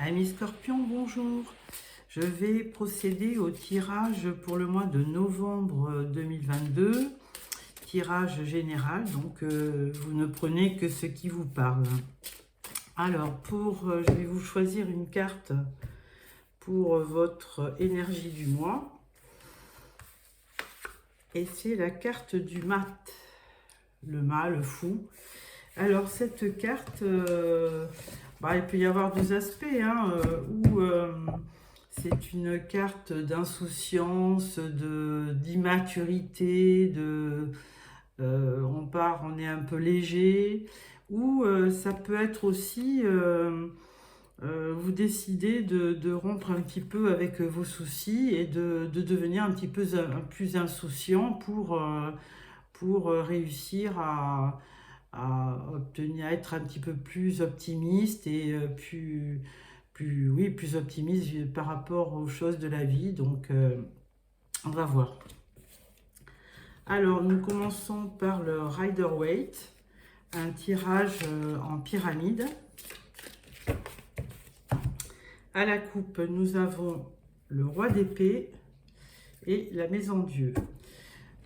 Amis Scorpion, bonjour. Je vais procéder au tirage pour le mois de novembre 2022. Tirage général, donc vous ne prenez que ce qui vous parle. Alors, je vais vous choisir une carte pour votre énergie du mois. Et c'est la carte du mat, le mât, le fou. Alors, cette carte, il peut y avoir deux aspects, où c'est une carte d'insouciance, d'immaturité, on est un peu léger, ou ça peut être aussi, vous décidez de rompre un petit peu avec vos soucis et de devenir un petit peu plus insouciant pour réussir à être un petit peu plus optimiste et plus optimiste par rapport aux choses de la vie. Donc, on va voir. Alors, nous commençons par le Rider-Waite, un tirage en pyramide. À la coupe, nous avons le roi d'épée et la maison Dieu.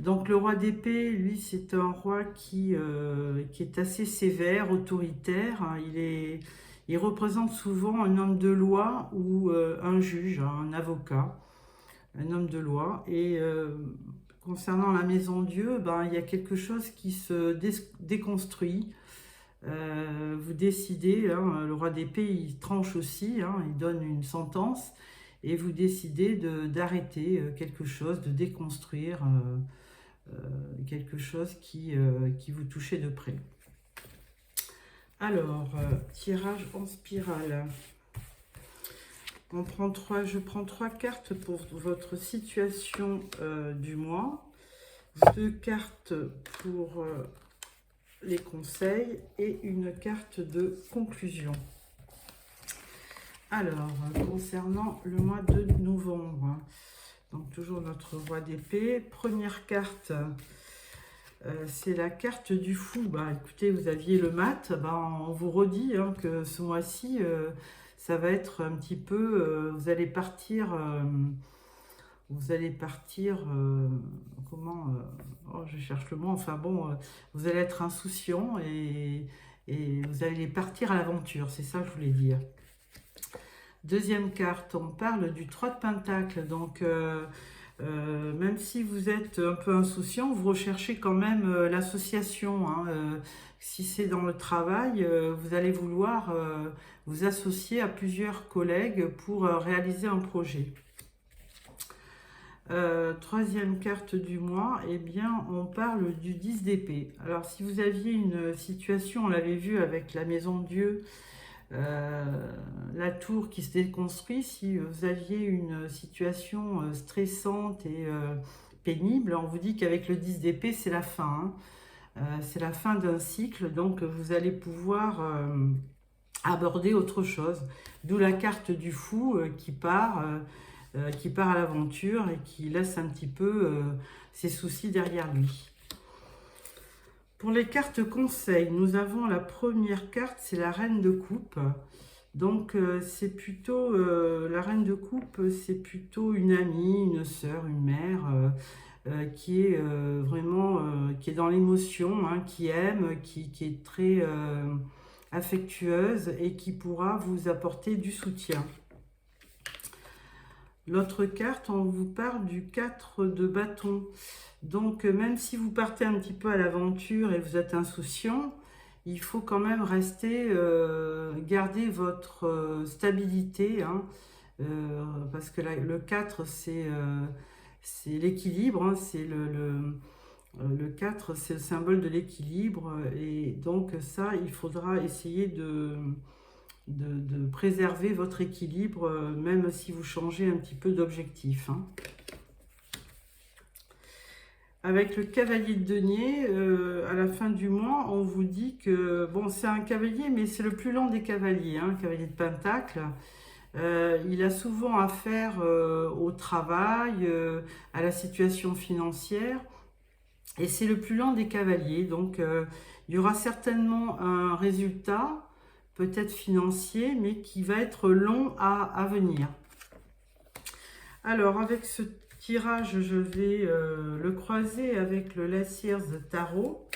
Donc le roi d'épée, lui, c'est un roi qui est assez sévère, autoritaire. Il représente souvent un homme de loi ou un juge, un avocat, un homme de loi. Et concernant la maison Dieu, il y a quelque chose qui se déconstruit. Vous décidez, le roi d'épée, il tranche aussi, il donne une sentence, et vous décidez d'arrêter quelque chose, de déconstruire quelque chose qui vous touchait de près. Alors, tirage en spirale. Je prends trois cartes pour votre situation du mois, deux cartes pour les conseils et une carte de conclusion. Alors, concernant le mois de novembre, donc toujours notre roi d'épée. Première carte, c'est la carte du fou. Écoutez, vous aviez le mat, on vous redit que ce mois-ci, ça va être un petit peu, vous allez partir, je cherche le mot, vous allez être insouciant et vous allez partir à l'aventure, c'est ça que je voulais dire. Deuxième carte, on parle du 3 de Pentacle, donc même si vous êtes un peu insouciant, vous recherchez quand même l'association. Si c'est dans le travail, vous allez vouloir vous associer à plusieurs collègues pour réaliser un projet. Troisième carte du mois, on parle du 10 d'épée. Alors si vous aviez une situation, on l'avait vu avec la maison Dieu, la tour qui se déconstruit, si vous aviez une situation stressante et pénible, on vous dit qu'avec le 10 d'épée, c'est la fin. C'est la fin d'un cycle, donc vous allez pouvoir aborder autre chose. D'où la carte du fou qui part à l'aventure et qui laisse un petit peu ses soucis derrière lui. Pour les cartes conseils, nous avons la première carte, c'est la reine de coupe. Donc c'est plutôt, la reine de coupe, c'est plutôt une amie, une sœur, une mère qui est vraiment, qui est dans l'émotion, qui aime, qui est très affectueuse et qui pourra vous apporter du soutien. L'autre carte, on vous parle du 4 de bâton. Donc, même si vous partez un petit peu à l'aventure et vous êtes insouciant, il faut quand même rester, garder votre stabilité, parce que le 4, c'est l'équilibre, c'est le 4, c'est le symbole de l'équilibre, et donc ça, il faudra essayer de préserver votre équilibre, même si vous changez un petit peu d'objectif. Avec le cavalier de denier, à la fin du mois, on vous dit que, bon, c'est un cavalier, mais c'est le plus lent des cavaliers, cavalier de Pentacle. Il a souvent affaire au travail, à la situation financière, et c'est le plus lent des cavaliers. Donc, il y aura certainement un résultat, peut-être financier, mais qui va être long à venir. Alors, avec ce tirage, je vais le croiser avec le Last Year's Tarot.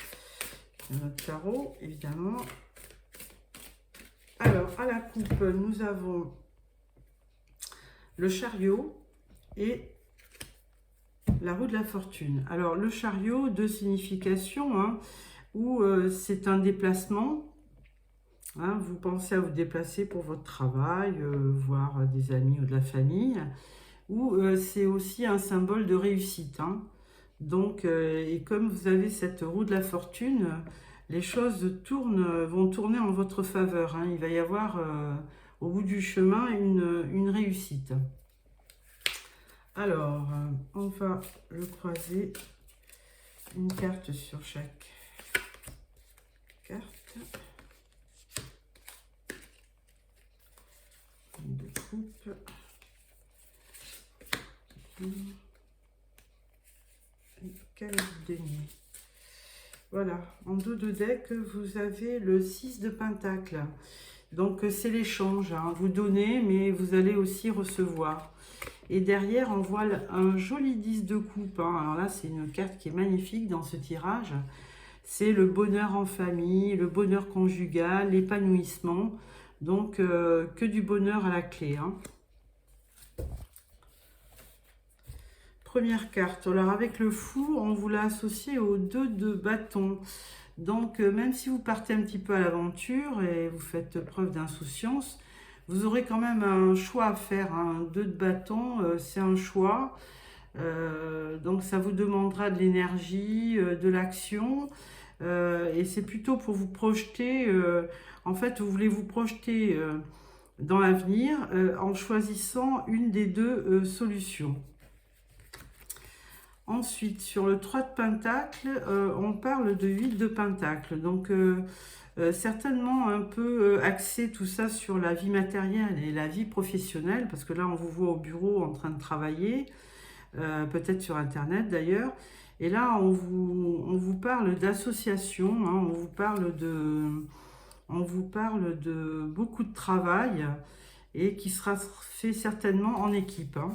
Notre tarot, évidemment. Alors, à la coupe, nous avons le chariot et la roue de la fortune. Alors, le chariot, deux significations, hein, où c'est un déplacement. Hein, vous pensez à vous déplacer pour votre travail, voir des amis ou de la famille. Ou c'est aussi un symbole de réussite. Hein. Donc, et comme vous avez cette roue de la fortune, les choses vont tourner en votre faveur. Hein. Il va y avoir au bout du chemin une réussite. Alors, on va le croiser, une carte sur chaque carte. Une de coupe. Cavalier de denier. Voilà, en dos de deck, vous avez le 6 de pentacle. Donc, c'est l'échange. Hein. Vous donnez, mais vous allez aussi recevoir. Et derrière, on voit un joli 10 de coupe. Hein. Alors là, c'est une carte qui est magnifique dans ce tirage. C'est le bonheur en famille, le bonheur conjugal, l'épanouissement. Donc, que du bonheur à la clé. Hein. Première carte. Alors, avec le fou, on vous l'a associé au 2 de bâton. Donc, même si vous partez un petit peu à l'aventure et vous faites preuve d'insouciance, vous aurez quand même un choix à faire. Un 2 de bâton, c'est un choix. Donc, ça vous demandera de l'énergie, de l'action. Et c'est plutôt pour vous projeter. En fait, vous voulez vous projeter dans l'avenir en choisissant une des deux solutions. Ensuite, sur le 3 de pentacle, on parle de 8 de pentacle. Donc, certainement un peu axé tout ça sur la vie matérielle et la vie professionnelle, parce que là, on vous voit au bureau en train de travailler, peut-être sur Internet d'ailleurs. Et là, on vous parle d'association, hein, on vous parle de beaucoup de travail et qui sera fait certainement en équipe. Hein.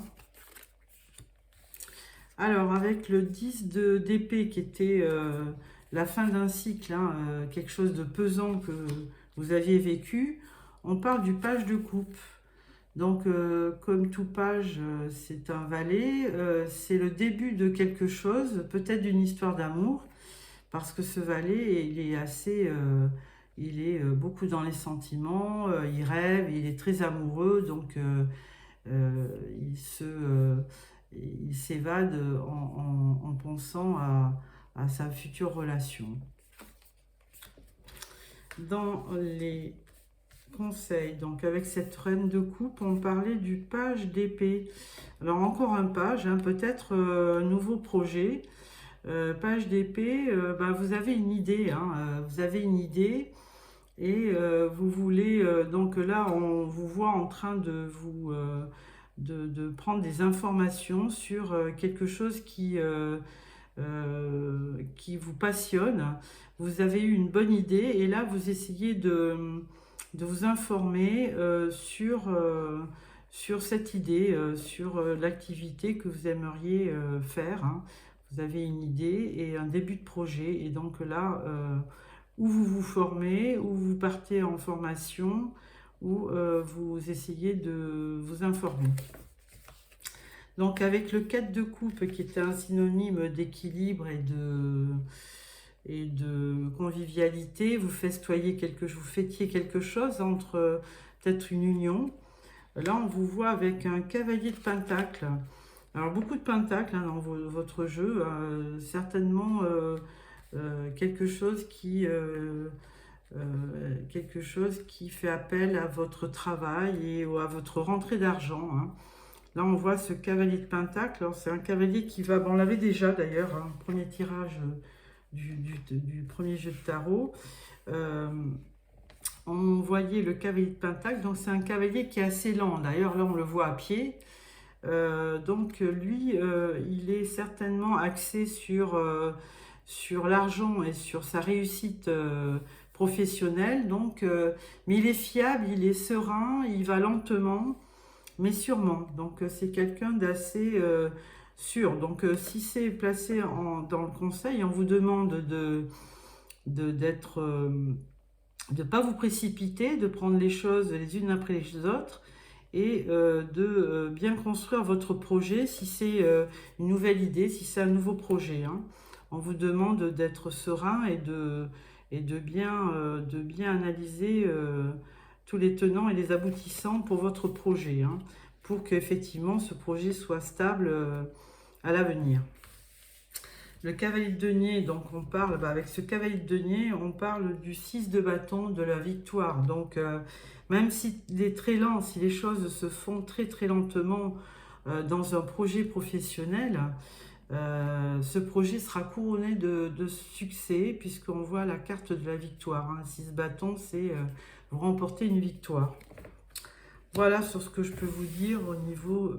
Alors, avec le 10 d'épée qui était la fin d'un cycle, hein, quelque chose de pesant que vous aviez vécu, on parle du page de coupe. Donc, comme tout page, c'est un valet, c'est le début de quelque chose, peut-être d'une histoire d'amour, parce que ce valet, il est assez... il est beaucoup dans les sentiments, il rêve, il est très amoureux, donc il s'évade en pensant à sa future relation. Dans les conseils, donc avec cette reine de coupe, on parlait du page d'épée. Alors encore un page, hein, peut-être nouveau projet. Page d'épée, vous avez une idée, hein, vous avez une idée. Et vous voulez, donc là, on vous voit en train de vous de prendre des informations sur quelque chose qui vous passionne. Vous avez eu une bonne idée et là, vous essayez de vous informer sur cette idée, sur l'activité que vous aimeriez faire. Hein. Vous avez une idée et un début de projet. Et donc là... où vous vous formez, où vous partez en formation, où vous essayez de vous informer. Donc avec le 4 de coupe qui était un synonyme d'équilibre et de convivialité, vous fêtiez quelque chose entre peut-être une union. Là on vous voit avec un cavalier de pentacle. Alors beaucoup de pentacles hein, dans votre jeu, certainement... quelque chose qui fait appel à votre travail et à votre rentrée d'argent. Hein. Là, on voit ce cavalier de pentacle. C'est un cavalier qui va... Bon, on l'avait déjà d'ailleurs, hein, premier tirage du premier jeu de tarot. On voyait le cavalier de pentacle. Donc, c'est un cavalier qui est assez lent. D'ailleurs, là, on le voit à pied. Donc, lui, il est certainement axé sur l'argent et sur sa réussite professionnel, donc, mais il est fiable, il est serein, il va lentement, mais sûrement. Donc, c'est quelqu'un d'assez sûr. Donc, si c'est placé dans le conseil, on vous demande de ne pas vous précipiter, de prendre les choses les unes après les autres et de bien construire votre projet si c'est une nouvelle idée, si c'est un nouveau projet. Hein. On vous demande d'être serein et de bien analyser tous les tenants et les aboutissants pour votre projet, hein, pour qu'effectivement ce projet soit stable à l'avenir. Le cavalier de denier, donc on parle, avec ce cavalier de denier, on parle du 6 de bâton, de la victoire. Donc même s'il est très lent, si les choses se font très très lentement dans un projet professionnel, ce projet sera couronné de succès, puisqu'on voit la carte de la victoire. Hein. 6 bâtons, c'est vous remporter une victoire. Voilà sur ce que je peux vous dire au niveau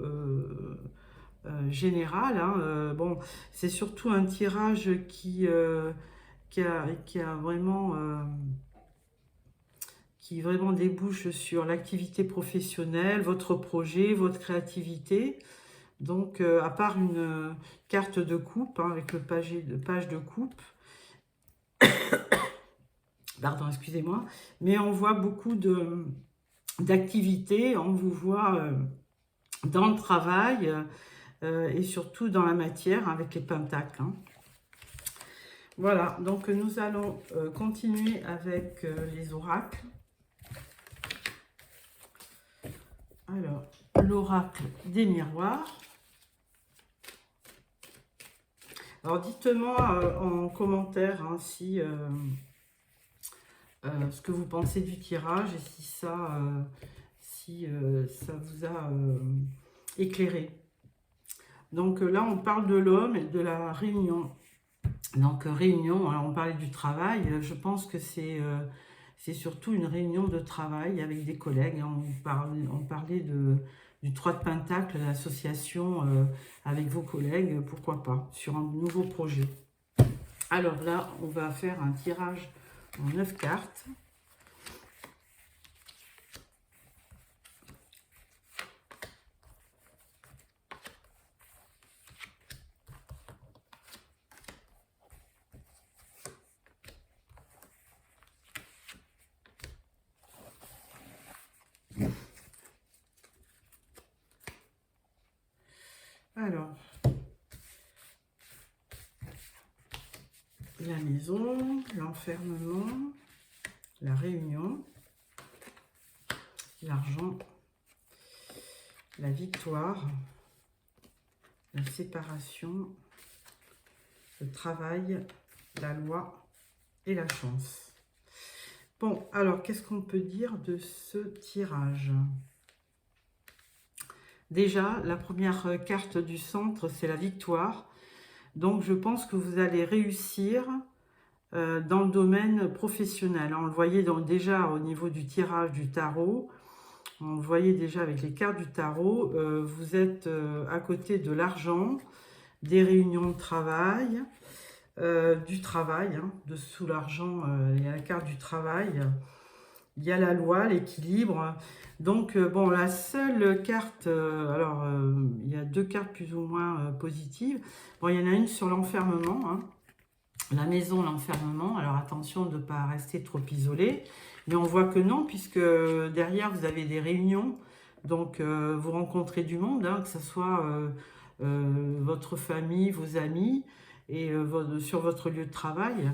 général. Hein. Bon, c'est surtout un tirage qui a vraiment qui vraiment débouche sur l'activité professionnelle, votre projet, votre créativité. Donc, à part une carte de coupe, hein, avec le page de coupe, pardon, excusez-moi, mais on voit beaucoup d'activités, on vous voit dans le travail et surtout dans la matière avec les pentacles. Hein. Voilà, donc nous allons continuer avec les oracles. Alors, l'oracle des miroirs. Alors, dites-moi en commentaire hein, si ce que vous pensez du tirage et si ça vous a éclairé. Donc là, on parle de l'homme et de la réunion. Donc réunion, alors on parlait du travail, je pense que c'est surtout une réunion de travail avec des collègues. Hein. On parlait du 3 de Pentacle, l'association avec vos collègues, pourquoi pas, sur un nouveau projet. Alors là, on va faire un tirage en 9 cartes. Alors, la maison, l'enfermement, la réunion, l'argent, la victoire, la séparation, le travail, la loi et la chance. Bon, alors, qu'est-ce qu'on peut dire de ce tirage ? Déjà, la première carte du centre, c'est la victoire. Donc, je pense que vous allez réussir dans le domaine professionnel. On le voyait donc déjà au niveau du tirage du tarot. On le voyait déjà avec les cartes du tarot. Vous êtes à côté de l'argent, des réunions de travail, du travail. Hein, dessous l'argent, il y a la carte du travail. Il y a la loi, l'équilibre. Donc, bon, la seule carte, il y a 2 cartes plus ou moins positives. Bon, il y en a une sur l'enfermement, hein. La maison, l'enfermement. Alors, attention de ne pas rester trop isolé. Mais on voit que non, puisque derrière, vous avez des réunions. Donc, vous rencontrez du monde, hein, que ce soit votre famille, vos amis, et sur votre lieu de travail.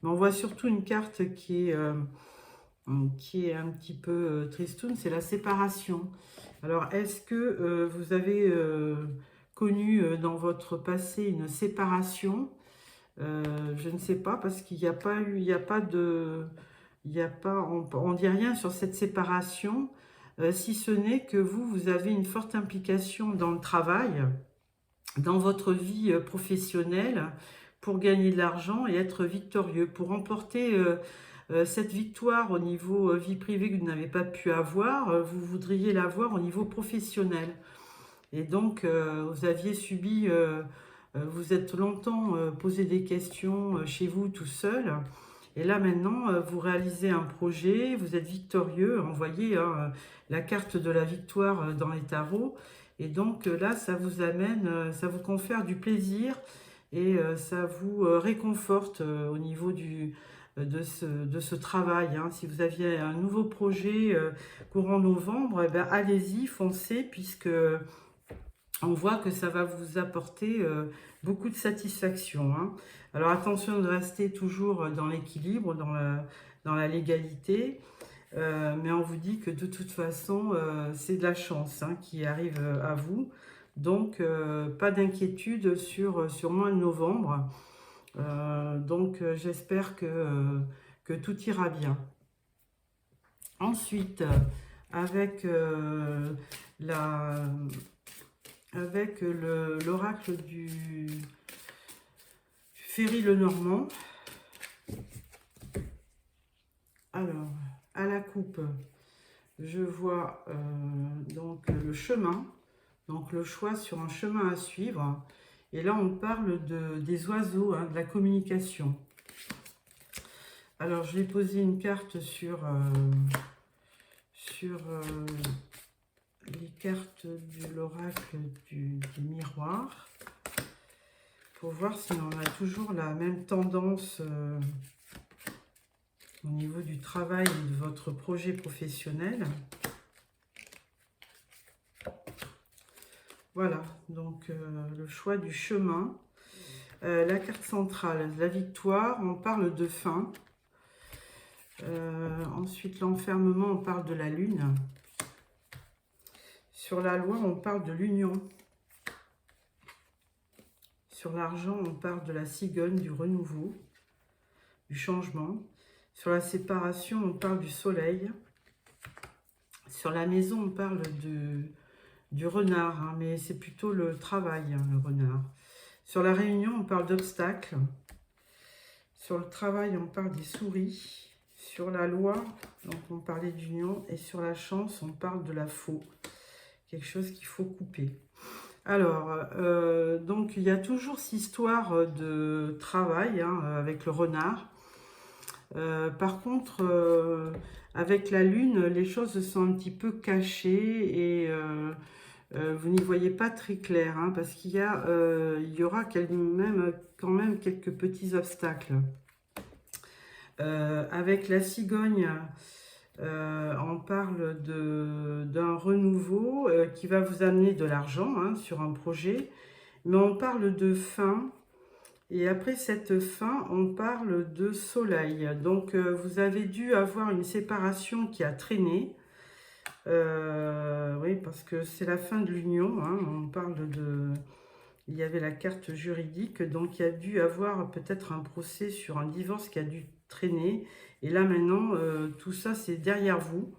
Mais on voit surtout une carte qui est un petit peu tristoun, c'est la séparation. Alors, est-ce que vous avez connu dans votre passé une séparation? Je ne sais pas, parce qu'il n'y a pas eu, on ne dit rien sur cette séparation, si ce n'est que vous avez une forte implication dans le travail, dans votre vie professionnelle, pour gagner de l'argent et être victorieux, pour remporter cette victoire au niveau vie privée que vous n'avez pas pu avoir, vous voudriez l'avoir au niveau professionnel. Et donc, vous aviez subi, vous êtes longtemps posé des questions chez vous tout seul, Et là maintenant, vous réalisez un projet, vous êtes victorieux, vous voyez hein, la carte de la victoire dans les tarots. Et donc là, ça vous amène, ça vous confère du plaisir et ça vous réconforte au niveau de ce travail. Hein. Si vous aviez un nouveau projet courant novembre, eh ben, allez-y, foncez, puisque on voit que ça va vous apporter beaucoup de satisfaction. Hein. Alors attention de rester toujours dans l'équilibre, dans la légalité, mais on vous dit que de toute façon, c'est de la chance hein, qui arrive à vous. Donc, pas d'inquiétude sur mois de novembre. Donc, j'espère que tout ira bien. Ensuite, avec avec l'oracle du Ferry-Lenormand. Alors, à la coupe, je vois donc le chemin, donc le choix sur un chemin à suivre. Et là, on parle des oiseaux, hein, de la communication. Alors, je vais poser une carte sur les cartes de l'oracle du miroir pour voir si on a toujours la même tendance au niveau du travail et de votre projet professionnel. Voilà, donc le choix du chemin. La carte centrale, la victoire, on parle de fin. Ensuite, l'enfermement, on parle de la lune. Sur la loi, on parle de l'union. Sur l'argent, on parle de la cigogne, du renouveau, du changement. Sur la séparation, on parle du soleil. Sur la maison, on parle du renard, hein, mais c'est plutôt le travail, hein, le renard. Sur la réunion, on parle d'obstacles. Sur le travail, on parle des souris. Sur la loi, donc on parlait d'union. Et sur la chance, on parle de la faux. Quelque chose qu'il faut couper. Alors, donc il y a toujours cette histoire de travail hein, avec le renard. Par contre, avec la lune, les choses sont un petit peu cachées et vous n'y voyez pas très clair, hein, parce qu'il y aura quand même quelques petits obstacles. Avec la cigogne, on parle d'un renouveau qui va vous amener de l'argent hein, sur un projet, mais on parle de fin. Et après cette fin, on parle de soleil. Donc, vous avez dû avoir une séparation qui a traîné. Oui, parce que c'est la fin de l'union. Hein. On parle de... Il y avait la carte juridique. Donc, il y a dû avoir peut-être un procès sur un divorce qui a dû traîner. Et là, maintenant, tout ça, c'est derrière vous.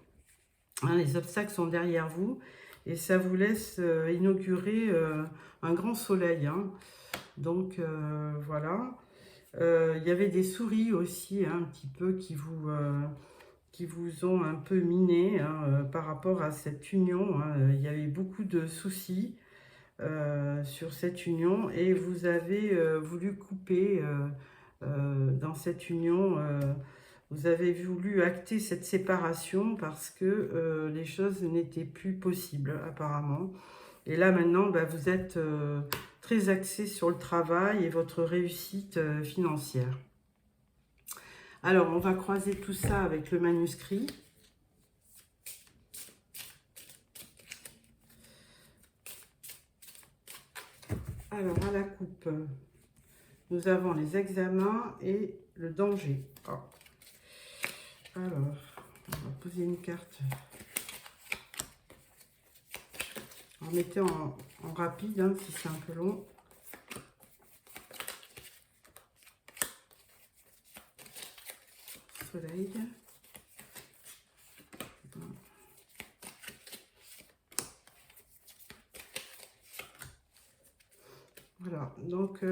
Hein, les obstacles sont derrière vous. Et ça vous laisse inaugurer un grand soleil. Hein. Donc voilà, il y avait des souris aussi hein, un petit peu qui vous ont un peu miné hein, par rapport à cette union. Hein. Il y avait beaucoup de soucis sur cette union et vous avez voulu couper dans cette union. Vous avez voulu acter cette séparation parce que les choses n'étaient plus possibles apparemment. Et là maintenant, bah, vous êtes très axé sur le travail et votre réussite financière. Alors, on va croiser tout ça avec le manuscrit. Alors, à la coupe, nous avons les examens et le danger. Oh. Alors, on va poser une carte. Mettez en rapide hein, si c'est un peu long. Soleil. Voilà, donc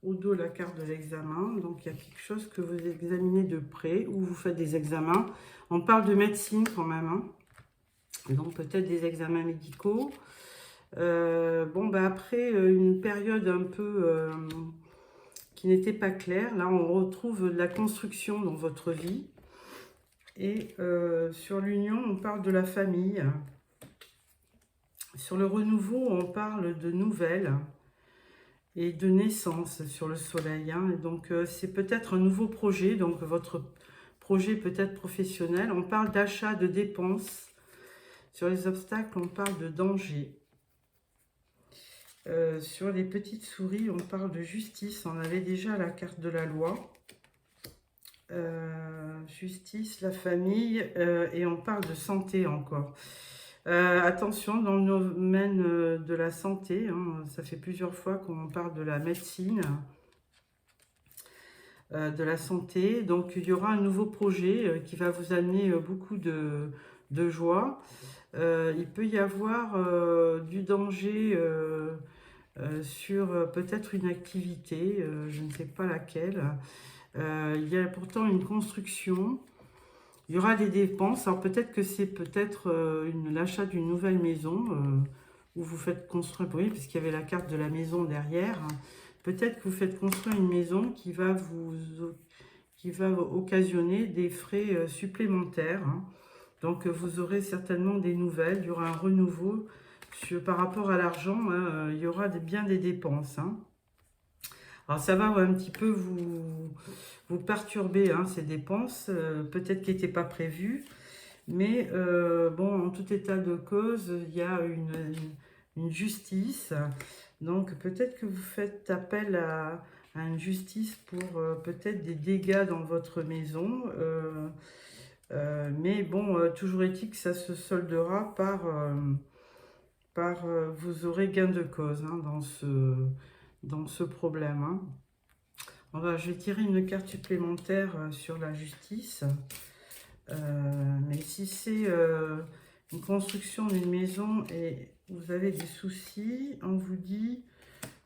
au dos la carte de l'examen. Donc il y a quelque chose que vous examinez de près ou vous faites des examens. On parle de médecine quand même. Hein. Donc peut-être des examens médicaux. Bon, bah après une période un peu qui n'était pas clair. Là, on retrouve de la construction dans votre vie. Et sur l'union, on parle de la famille. Sur le renouveau, on parle de nouvelles et de naissance sur le soleil. Hein. Donc, c'est peut-être un nouveau projet, donc votre projet peut-être professionnel. On parle d'achat, de dépenses. Sur les obstacles, on parle de danger. Sur les petites souris, on parle de justice. On avait déjà la carte de la loi. Justice, la famille, et on parle de santé encore. Attention, dans le domaine de la santé, hein, ça fait plusieurs fois qu'on parle de la médecine, de la santé. Donc, il y aura un nouveau projet qui va vous amener beaucoup de joie. Il peut y avoir du danger sur peut-être une activité, je ne sais pas laquelle. Il y a pourtant une construction. Il y aura des dépenses. Alors peut-être que c'est peut-être l'achat d'une nouvelle maison où vous faites construire, oui, puisqu'il y avait la carte de la maison derrière. Peut-être que vous faites construire une maison qui va occasionner des frais supplémentaires. Hein. Donc vous aurez certainement des nouvelles. Il y aura un renouveau par rapport à l'argent. Hein, il y aura bien des dépenses. Hein. Alors ça va un petit peu vous perturber, hein, ces dépenses, peut-être qui n'étaient pas prévues. Mais bon, en tout état de cause, il y a une justice. Donc peut-être que vous faites appel à une justice pour peut-être des dégâts dans votre maison. Mais bon, toujours est-il que ça se soldera par vous aurez gain de cause, hein, dans ce problème. Hein. Je vais tirer une carte supplémentaire sur la justice. Mais si c'est une construction d'une maison et vous avez des soucis, on vous dit,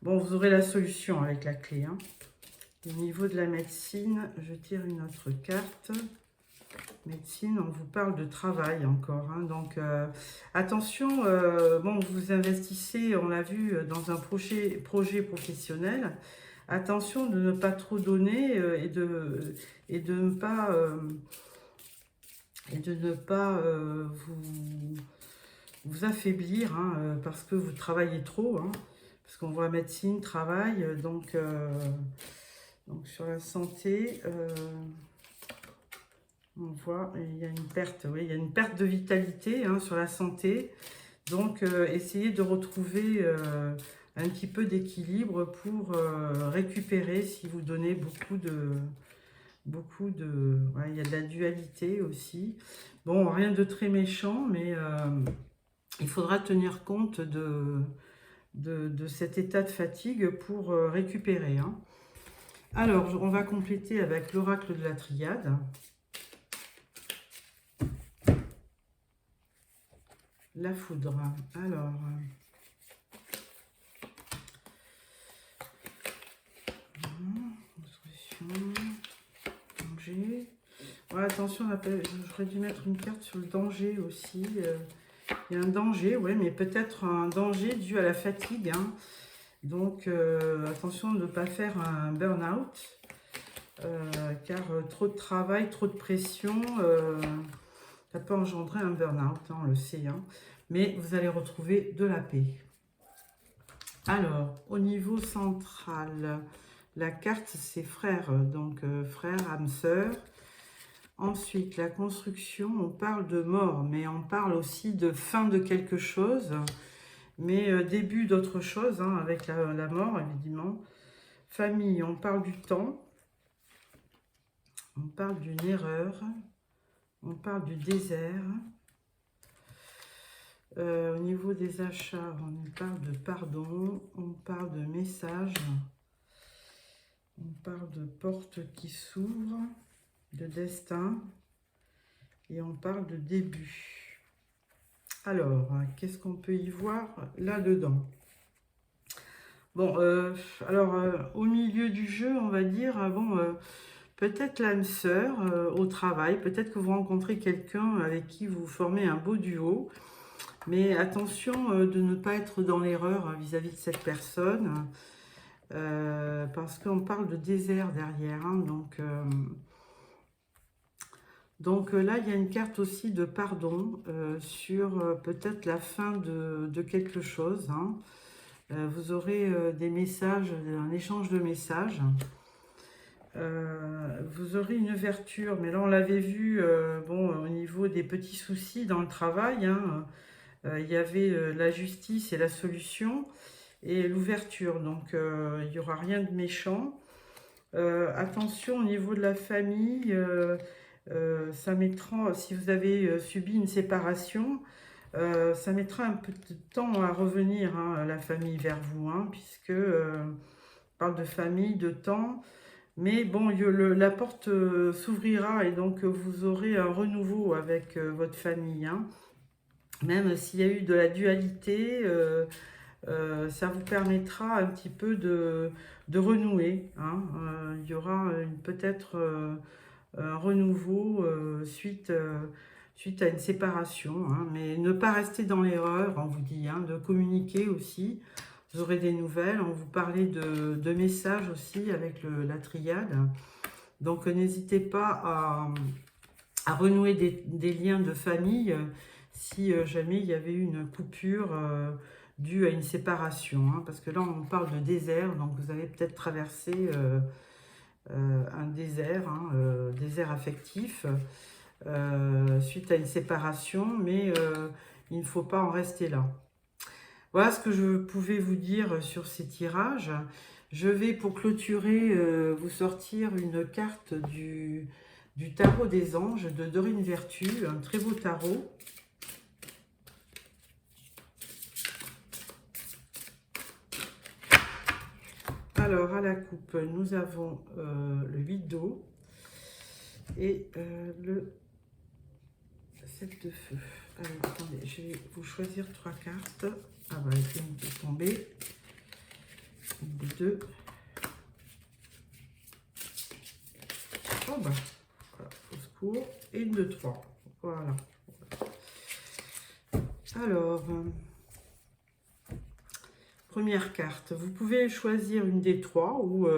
bon, vous aurez la solution avec la clé. Hein. Au niveau de la médecine, je tire une autre carte. Médecine, on vous parle de travail encore. Hein. Donc, attention, bon, vous investissez, on l'a vu, dans un projet professionnel. Attention de ne pas trop donner et de ne pas vous affaiblir, hein, parce que vous travaillez trop. Hein, parce qu'on voit médecine, travail, donc sur la santé, on voit il y a une perte, oui, il y a une perte de vitalité, hein, sur la santé. Donc, essayez de retrouver un petit peu d'équilibre pour récupérer si vous donnez beaucoup de... Ouais, il y a de la dualité aussi. Bon, rien de très méchant, mais il faudra tenir compte de cet état de fatigue pour récupérer. Hein. Alors, on va compléter avec l'oracle de la triade. La foudre. Alors... danger. Ouais, attention, j'aurais dû mettre une carte sur le danger aussi. Il y a un danger, ouais, mais peut-être un danger dû à la fatigue. Hein. Donc, attention de ne pas faire un burn-out. Car trop de travail, trop de pression, ça peut engendrer un burn-out, hein, on le sait. Hein. Mais vous allez retrouver de la paix. Alors, au niveau central, la carte, c'est frère, donc frère, âme, sœur. Ensuite, la construction, on parle de mort, mais on parle aussi de fin de quelque chose, mais début d'autre chose, hein, avec la mort, évidemment. Famille, on parle du temps, on parle d'une erreur, on parle du désert. Au niveau des achats, on parle de pardon, on parle de message, on parle de porte qui s'ouvre, de destin, et on parle de début. Alors, qu'est-ce qu'on peut y voir là-dedans? Bon, au milieu du jeu, on va dire, peut-être l'âme sœur au travail, peut-être que vous rencontrez quelqu'un avec qui vous formez un beau duo, mais attention de ne pas être dans l'erreur vis-à-vis de cette personne. parce qu'on parle de désert derrière, hein, donc là, il y a une carte aussi de pardon sur peut-être la fin de quelque chose, hein. Vous aurez des messages, un échange de messages. Vous aurez une ouverture, mais là on l'avait vu bon, au niveau des petits soucis dans le travail, hein, il y avait la justice et la solution et l'ouverture, donc il n'y aura rien de méchant. Attention au niveau de la famille, ça mettra, si vous avez subi une séparation, ça mettra un peu de temps à revenir, hein, la famille vers vous, hein, puisque on parle de famille, de temps. Mais bon, la porte s'ouvrira et donc vous aurez un renouveau avec votre famille, hein. Même s'il y a eu de la dualité, ça vous permettra un petit peu de renouer, hein. Il y aura peut-être un renouveau suite à une séparation, hein. Mais ne pas rester dans l'erreur, on vous dit, hein, de communiquer aussi. Vous aurez des nouvelles, on vous parlait de messages aussi avec la triade. Donc n'hésitez pas à renouer des liens de famille si jamais il y avait eu une coupure due à une séparation, hein, parce que là on parle de désert, donc vous avez peut-être traversé un désert, hein, désert affectif suite à une séparation, mais il ne faut pas en rester là. Voilà ce que je pouvais vous dire sur ces tirages. Je vais, pour clôturer, vous sortir une carte du tarot des anges de Dorine Vertu, un très beau tarot. Alors, à la coupe, nous avons le 8 d'eau et le 7 de feu. Alors, attendez, je vais vous choisir 3 cartes. Ah bah, une qui est tombée. Une de 2. Oh bah, voilà, au secours. Et une de 3. Voilà. Alors, première carte. Vous pouvez choisir une des 3 ou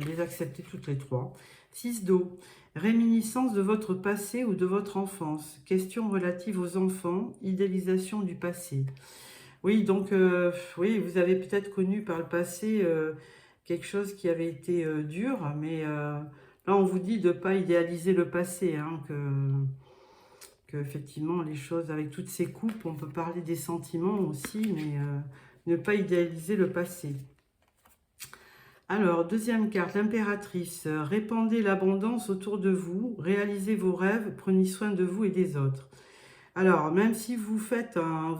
les accepter toutes les 3. 6 d'eau. Réminiscence de votre passé ou de votre enfance. Questions relatives aux enfants. Idéalisation du passé. Oui, donc, oui, vous avez peut-être connu par le passé quelque chose qui avait été dur, mais là, on vous dit de ne pas idéaliser le passé, hein, que effectivement, les choses, avec toutes ces coupes, on peut parler des sentiments aussi, mais ne pas idéaliser le passé. Alors, deuxième carte, l'impératrice. Répandez l'abondance autour de vous, réalisez vos rêves, prenez soin de vous et des autres. Alors, même si vous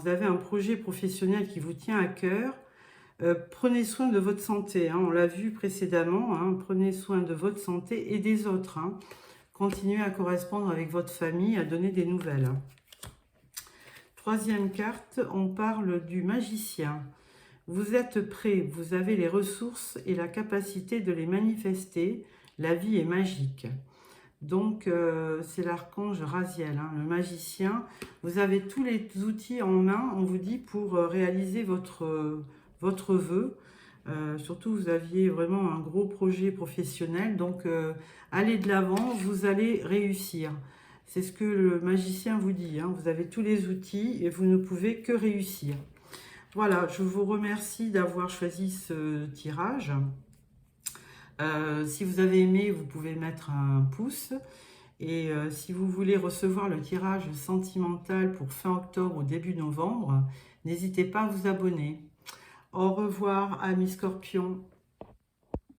avez un projet professionnel qui vous tient à cœur, prenez soin de votre santé, hein, on l'a vu précédemment, hein, prenez soin de votre santé et des autres, hein. Continuez à correspondre avec votre famille, à donner des nouvelles. Troisième carte, on parle du magicien. Vous êtes prêt, vous avez les ressources et la capacité de les manifester, la vie est magique. Donc, c'est l'archange Raziel, hein, le magicien. Vous avez tous les outils en main, on vous dit, pour réaliser votre vœu. Surtout, vous aviez vraiment un gros projet professionnel. Donc, allez de l'avant, vous allez réussir. C'est ce que le magicien vous dit, hein. Vous avez tous les outils et vous ne pouvez que réussir. Voilà, je vous remercie d'avoir choisi ce tirage. Si vous avez aimé, vous pouvez mettre un pouce. Et si vous voulez recevoir le tirage sentimental pour fin octobre ou début novembre, n'hésitez pas à vous abonner. Au revoir, amis Scorpions.